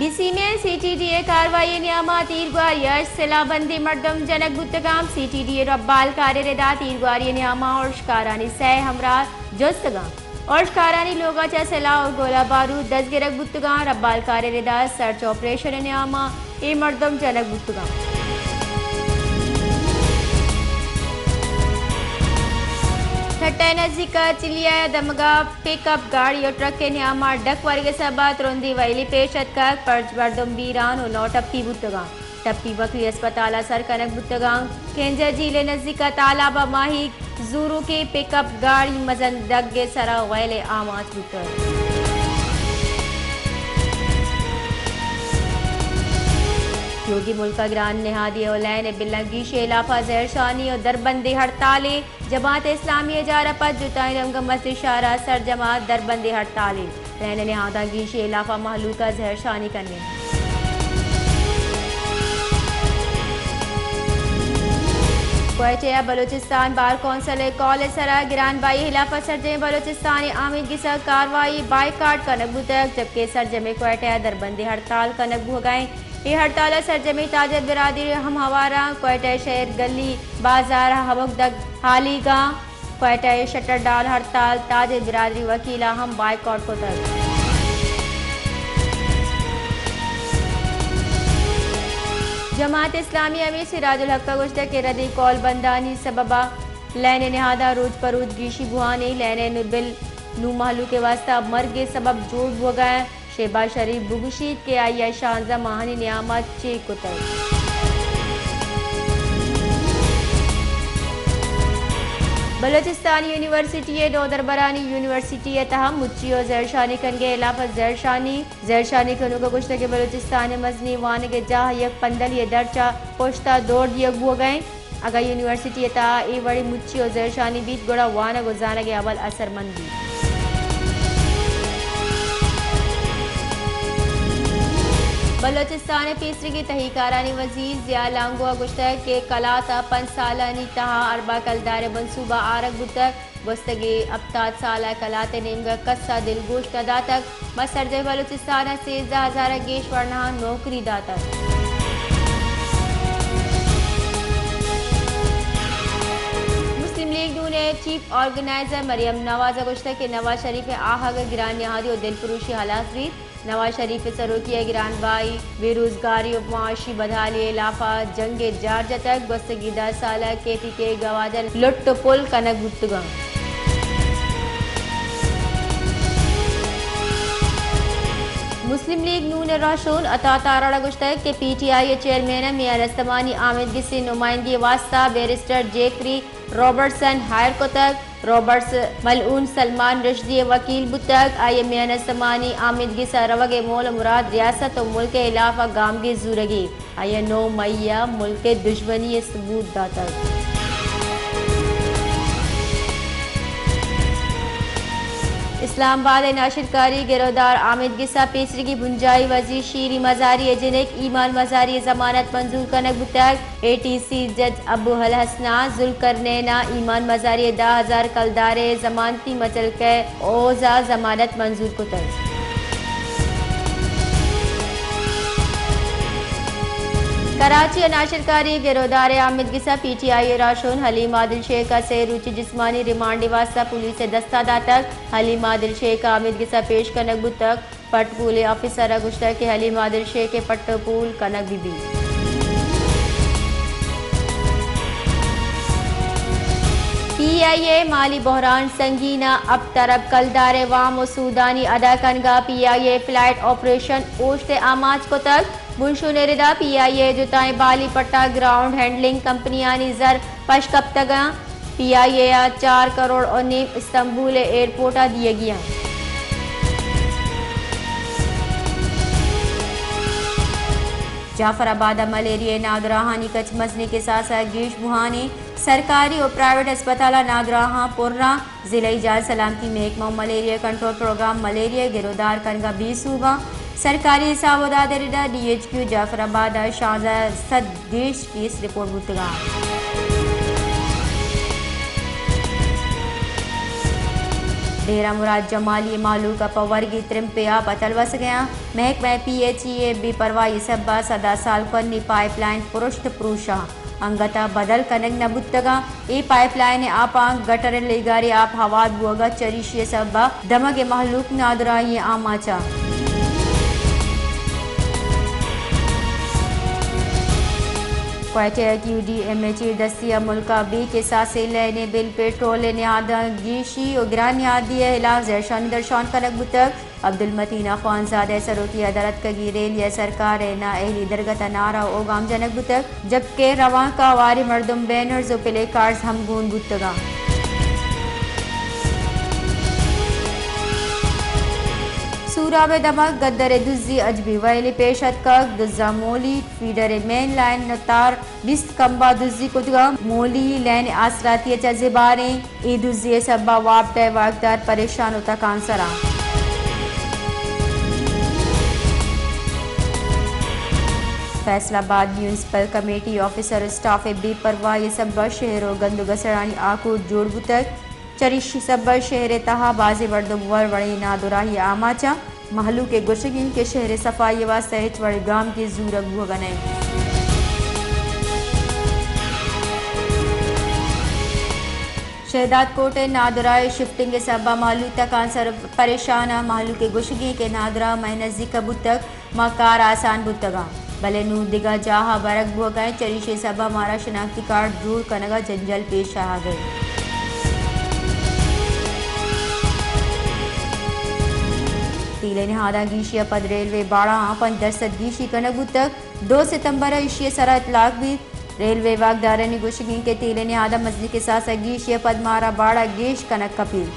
गिसीमें सीटीडीए कार्रवाई नियामा तीरगुआरियर सिलाबंदी मर्दम जनक गुत्तगाम सीटीडीए रब्बाल कार्यरेदा तीरगुआरी नियामा और शकारानी सह हमरा जोस्तगाम और शकारानी लोगा चा सिला और गोला बारूद 10 गिरक गुत्तगाम रब्बाल कार्यरेदा सर्च ऑपरेशन नियामा ए मर्दम जनक गुत्तगाम ठट्टे नजीक चिलिया दमगा पिकअप गाड़ी और ट्रक के नियामा डक वर्ग सबात रोंदी वैली पेशत का पर्ज बर्दम बीरान और नौ टप्पी बुतगा टप्पी बकरी अस्पताल सर कनक बुतगा केंजर जिले नजीक तालाबा माही जूरू की पिकअप गाड़ी मजन डक गे सरा वैले आमाज बुतर योगी मुल्का ग्रान निहादी ओलैन बिल्लंगी शेलाफा जहरशानी और दरबंदी हड़ताली जमात इस्लामी जारपत जुताई रंग मस्जिद शारा सर जमात दरबंदी हड़ताली रहने निहादागी शेलाफा महलूका जहरशानी करने क्वेटिया बलूचिस्तान बार कौंसल कॉलेज सरा गिरान बाई हिलाफा सरजमे बलूचिस्तानी आमिद की सर कार्रवाई बाइकाट का नकबू तक जबकि सरजमे क्वेटिया दरबंदी हड़ताल का नकबू गए ये हड़ताल सरजमी ताजर बिरादरी हम हवारा क्वेटा शहर गली बाजार हवकदग हालीगा क्वेटा शटर डाल हड़ताल ताजर बिरादरी वकीला हम बाइकआउट को तक जमात इस्लामी अमीर सिराजुल हक का गुश्त के रदी कौल बंदानी सबबा लैने निहादा रोज परूज गीशी बुहानी लैने नुबिल नू महलू के वास्ता मर के सबब जोड़ हो गए शेबा शरीफ बुगशीद के आया शानजा माहनी नियामत चे कुतर बलोचिस्तान यूनिवर्सिटी दरबरानी यूनिवर्सिटी तहम मुच्ची और जरशानी कनगे इलाफा जरशानी कनु का कुछ के बलोचिस्तान मजनी वान के जहाँ यक पंदल ये दर्चा पोश्ता दौड़ यक हो गए अगर यूनिवर्सिटी तहा ए बड़ी मुच्ची और जरशानी बीत गोड़ा वान गुजाना के अवल असरमंदी बलोचिस्तान तीसरी की तहीकारानी वजीर जिया लांगो गुश्तक के कलाता 5 सालानी तहा अरबा कलदार मनसूबा आरक बुतक गुस्तगे अबताद साला कलाते नेमगा कस्सा दिलगोश तदा तक मसरजे बलोचिस्तान से 13,000 गेश वर्णा नौकरी दाता मुस्लिम लीग नून चीफ ऑर्गेनाइजर मरियम नवाज गुश्तक के नवाज शरीफ आहग गिरान निहादी और दिलफरोशी हालात रीत नवाज शरीफ सरोकिया गिरान बाई बेरोजगारी और माशी बदहाली इलाफा जंग जारज तक गुस्तगी 10 साल KPK गवादन लुट पुल कनक गुत्तगा मुस्लिम लीग नून राशून अता ताराड़ा गुश्तक के PTI चेयरमैन मियां रस्तमानी आमिद की नुमाइंदगी वास्ता बैरिस्टर जेफरी रॉबर्टसन हायर को तक रॉबर्ट्स मलऊन सलमान रशदी वकील बुतक आय मियां रस्तमानी आमिद की सरवगे मोल मुराद रियासत और मुल्क के इलाफा गाम की जूरगी आय 9 मैया मुल्क के दुश्मनी सबूत दाता इस्लामाबाद नाशिरकारी गिरफ्तार आमिद गिसा पेशरी की बुंजाई वजीर शीरी मजारी जिनेक ईमान मजारी जमानत मंजूर कनक बुतक ATC जज अबू हल हसना जुल्करनैना ईमान मजारी 10,000 कलदारे जमानती मचल के ओजा जमानत मंजूर कुतक कराची नाशिरकारी गिरफ्तार आमिद गिसा PTI राशून हलीम आदिल शेख का से रुचि जिस्मानी रिमांड वास्ता पुलिस से दस्तादा तक हलीम आदिल शेख आमिद गिसा पेश कनक बुतक पटपूल ऑफिसर गुश्तर के हलीम आदिल शेख के पट्टपूल कनक बीबी PIA माली बहरान संगीना अब तरफ कलदारे वाम व सूदानी अदा कनगा PIA फ्लाइट ऑपरेशन ओश्त आमाज को तक बुनशु नेरिदा PIA जुताई बाली पट्टा ग्राउंड हैंडलिंग कंपनियानी जर पशकप्तगा PIA 4 करोड़ और नीम इस्तंबुल एयरपोर्ट दिए गया जाफराबाद मलेरिया नागराहानी कच मसने के साथ साथ गिश बुहानी सरकारी और प्राइवेट अस्पताल नागराहा पुर्रा जिला इजाज सलामती महकमा मलेरिया कंट्रोल प्रोग्राम मलेरिया गिरफ्तार कनगा 20 सूबा सरकारी हिसाबोदादरिदा DHQ जाफराबाद शाहजा सद देश की इस रिपोर्ट बुतगा डेरा मुराद जमाली मालू का पवर्गी त्रिम्पिया बतलवस गया महकमा PHE बेपरवाही सब्बा सदा साल कन्नी पाइपलाइन पुरुष्ट पुरुषा अंगता बदल कनक नबुत्तगा ई पाइपलाइन आपा गटर लेगारी आप हवाद बुगा चरिशिय सब्बा दमगे महलूक नादरा ये आमाचा QDMH दस्तिया मुल्का बी के सासे लेने बिल पेट्रोल नियादा गीशी और ग्रान नियादी इलाज जैशानी दर्शान कनक बुतक अब्दुल मतीना खानजादा सरोती अदालत का गिरेल या सरकार ना एहली दरगत नारा ओ गाम जनक बुतक जबकि रवा का वारी मर्दम बैनर्स और प्ले कार्ड्स हम गुन बुतगा सूरा में दमक गद्दर दुजी अजबी वैली पेशत का दुजा मोली फीडर मेन लाइन नतार बिस्त कंबा दुजी कुदगा मोली लैन आसराती जजेबारे ई दुजी सब्बा वापटे वाकदार परेशान उता कांसरा Faisalabad municipal committee officer staff बेपरवाह ये सब्बा शहरों गंदु गसरानी आकूट जोड़बू तक चरिशी सब्बर शहर तहा बाजी वर्दुवर वड़ी नादुराही आमाचा महलू के गुशगिन के शहर सफाई वास्ते वड़ी गाम के जूरग भुगने शहदाद कोटे नादुराए शिफ्टिंग के सब्बा मालू तक आंसर परेशान महलू के गुशगी के नादरा महनजी कबूतक मकार आसान बुतगा भले नू दिगा जाहा बरक भुगए चरिशे सब्बा मारा शनाख्ती कार्ड जोड़ कनगा जंजल पेश आ गए तीले नहादा गीशिया पद रेलवे बाड़ा पंच दरसद गीशी कनगू तक 2 सितंबर इशिया सरा इतलाक भी रेलवे वागदार ने गुशगी के तीले नहादा मजली के साथ गीशिया पद मारा बाड़ा गेश कनक कपील